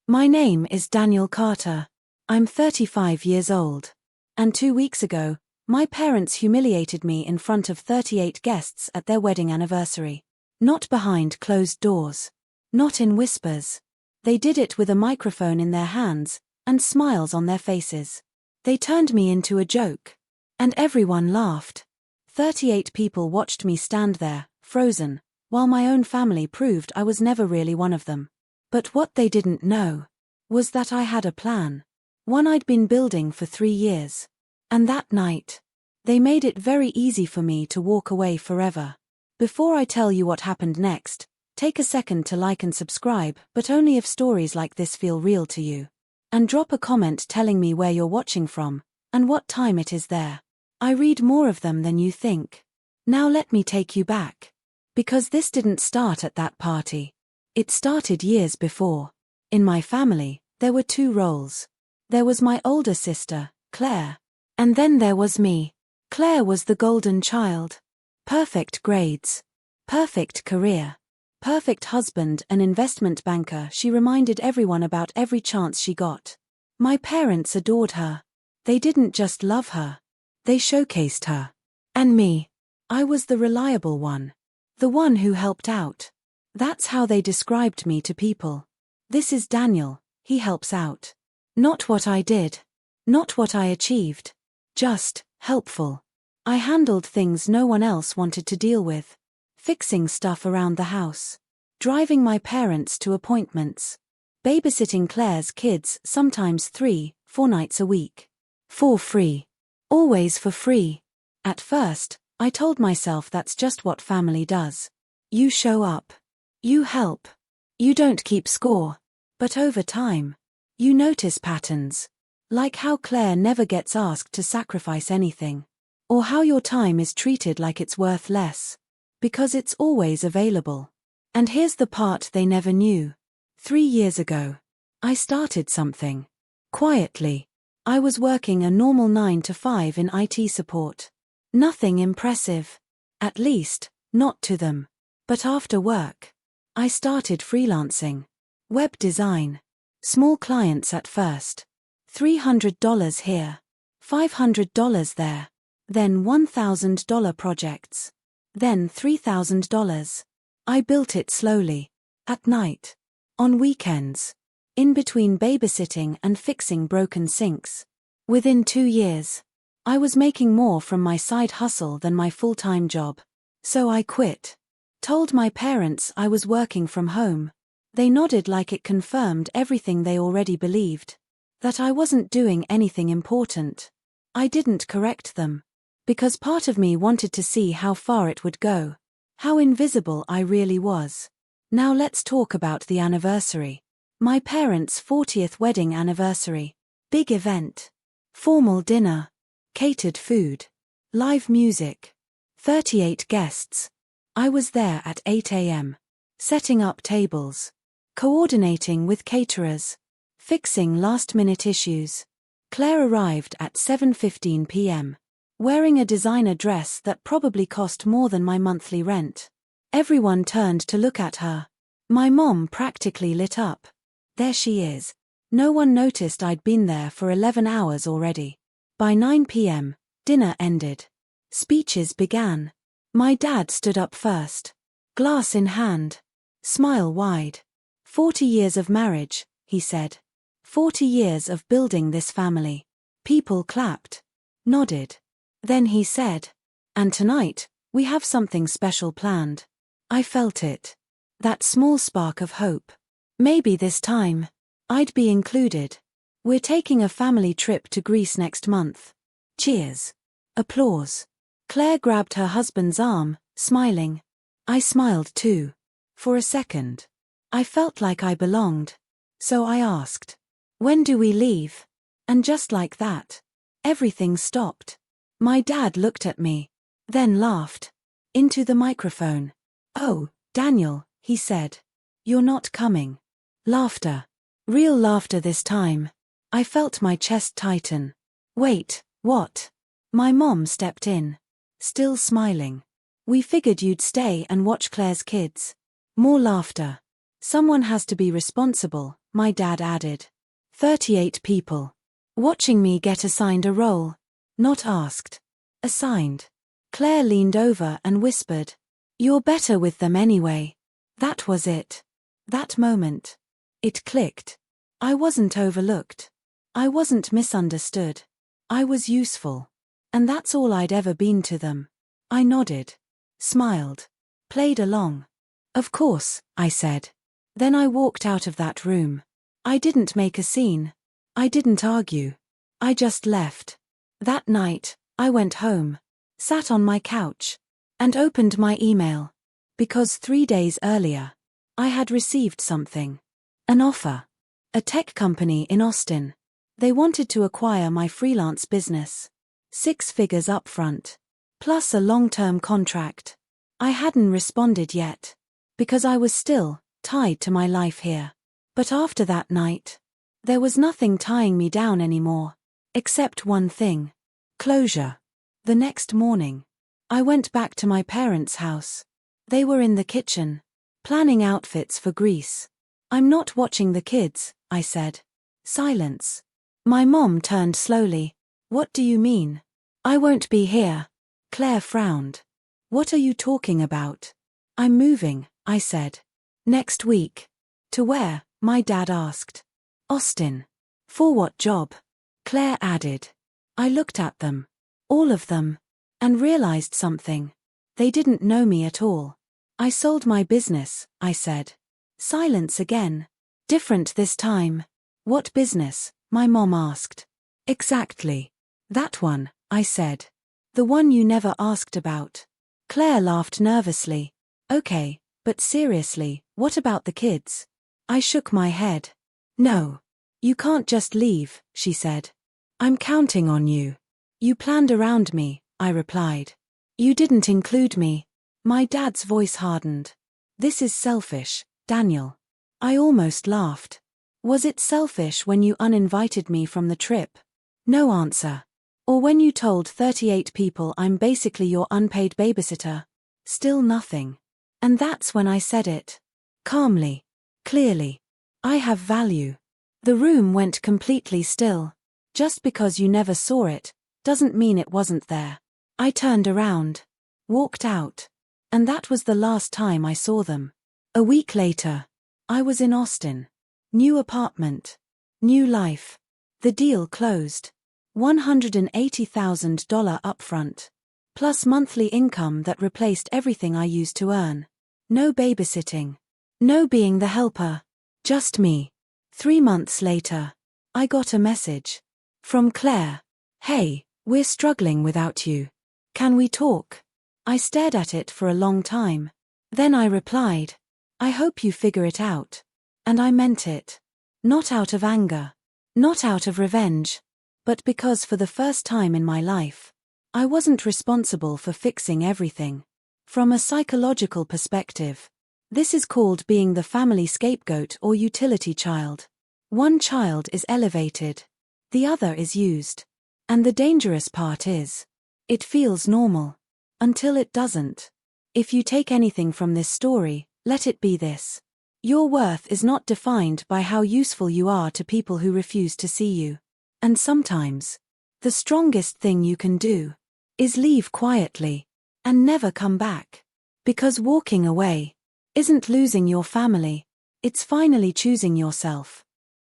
My name is Daniel Carter. I'm 35 years old. And 2 weeks ago, my parents humiliated me in front of 38 guests at their wedding anniversary. Not behind closed doors. Not in whispers. They did it with a microphone in their hands and smiles on their faces. They turned me into a joke. And everyone laughed. 38 people watched me stand there, frozen, while my own family proved I was never really one of them. But what they didn't know was that I had a plan. One I'd been building for 3 years. And that night, they made it very easy for me to walk away forever. Before I tell you what happened next, take a second to like and subscribe, but only if stories like this feel real to you. And drop a comment telling me where you're watching from, and what time it is there. I read more of them than you think. Now let me take you back. Because this didn't start at that party. It started years before. In my family, there were 2 roles. There was my older sister, Claire. And then there was me. Claire was the golden child. Perfect grades. Perfect career. Perfect husband, an investment banker she reminded everyone about every chance she got. My parents adored her. They didn't just love her. They showcased her. And me. I was the reliable one. The one who helped out. That's how they described me to people. This is Daniel, he helps out. Not what I did. Not what I achieved. Just helpful. I handled things no one else wanted to deal with. Fixing stuff around the house. Driving my parents to appointments. Babysitting Claire's kids sometimes 3-4 nights a week. For free. Always for free. At first, I told myself that's just what family does. You show up. You help. You don't keep score. But over time, you notice patterns. Like how Claire never gets asked to sacrifice anything. Or how your time is treated like it's worth less. Because it's always available. And here's the part they never knew. 3 years ago, I started something. Quietly. I was working a normal 9 to 5 in IT support. Nothing impressive. At least, not to them. But after work, I started freelancing. Web design. Small clients at first. $300 here. $500 there. Then $1,000 projects. Then $3,000. I built it slowly. At night. On weekends. In between babysitting and fixing broken sinks. Within 2 years, I was making more from my side hustle than my full-time job. So I quit. Told my parents I was working from home. They nodded like it confirmed everything they already believed. That I wasn't doing anything important. I didn't correct them. Because part of me wanted to see how far it would go. How invisible I really was. Now let's talk about the anniversary. My parents' 40th wedding anniversary. Big event. Formal dinner. Catered food. Live music. 38 guests. I was there at 8 a.m. Setting up tables. Coordinating with caterers. Fixing last-minute issues. Claire arrived at 7:15 p.m. Wearing a designer dress that probably cost more than my monthly rent. Everyone turned to look at her. My mom practically lit up. There she is. No one noticed I'd been there for 11 hours already. By 9 p.m., dinner ended. Speeches began. My dad stood up first. Glass in hand. Smile wide. 40 years of marriage, he said. 40 years of building this family. People clapped. Nodded. Then he said, and tonight, we have something special planned. I felt it. That small spark of hope. Maybe this time, I'd be included. We're taking a family trip to Greece next month. Cheers. Applause. Claire grabbed her husband's arm, smiling. I smiled too. For a second. I felt like I belonged. So I asked, when do we leave? And just like that, everything stopped. My dad looked at me, then laughed. Into the microphone. Oh, Daniel, he said. You're not coming. Laughter. Real laughter this time. I felt my chest tighten. Wait, what? My mom stepped in. Still smiling. We figured you'd stay and watch Claire's kids. More laughter. Someone has to be responsible, my dad added. 38 people. Watching me get assigned a role. Not asked. Assigned. Claire leaned over and whispered. You're better with them anyway. That was it. That moment. It clicked. I wasn't overlooked. I wasn't misunderstood. I was useful. And that's all I'd ever been to them. I nodded. Smiled. Played along. Of course, I said. Then I walked out of that room. I didn't make a scene. I didn't argue. I just left. That night, I went home, sat on my couch, and opened my email. Because 3 days earlier, I had received something. An offer. A tech company in Austin. They wanted to acquire my freelance business. 6 figures upfront. Plus a long-term contract. I hadn't responded yet. Because I was still tied to my life here. But after that night, there was nothing tying me down anymore. Except one thing. Closure. The next morning, I went back to my parents' house. They were in the kitchen, planning outfits for Greece. I'm not watching the kids, I said. Silence. My mom turned slowly. What do you mean? I won't be here. Claire frowned. What are you talking about? I'm moving, I said. Next week. To where? My dad asked. Austin. For what job? Claire added. I looked at them. All of them. And realized something. They didn't know me at all. I sold my business, I said. Silence again. Different this time. What business? My mom asked. Exactly. That one, I said. The one you never asked about. Claire laughed nervously. Okay, but seriously, what about the kids? I shook my head. No. You can't just leave, she said. I'm counting on you. You planned around me, I replied. You didn't include me. My dad's voice hardened. This is selfish, Daniel. I almost laughed. Was it selfish when you uninvited me from the trip? No answer. Or when you told 38 people I'm basically your unpaid babysitter? Still nothing. And that's when I said it. Calmly. Clearly. I have value. The room went completely still. Just because you never saw it, doesn't mean it wasn't there. I turned around. Walked out. And that was the last time I saw them. A week later, I was in Austin. New apartment. New life. The deal closed. $180,000 upfront. Plus monthly income that replaced everything I used to earn. No babysitting. No being the helper. Just me. 3 months later, I got a message. From Claire. Hey, we're struggling without you. Can we talk? I stared at it for a long time. Then I replied. I hope you figure it out. And I meant it. Not out of anger. Not out of revenge. But because for the first time in my life, I wasn't responsible for fixing everything. From a psychological perspective, this is called being the family scapegoat or utility child. One child is elevated. The other is used. And the dangerous part is, it feels normal. Until it doesn't. If you take anything from this story, let it be this. Your worth is not defined by how useful you are to people who refuse to see you. And sometimes, the strongest thing you can do is leave quietly and never come back. Because walking away isn't losing your family, it's finally choosing yourself.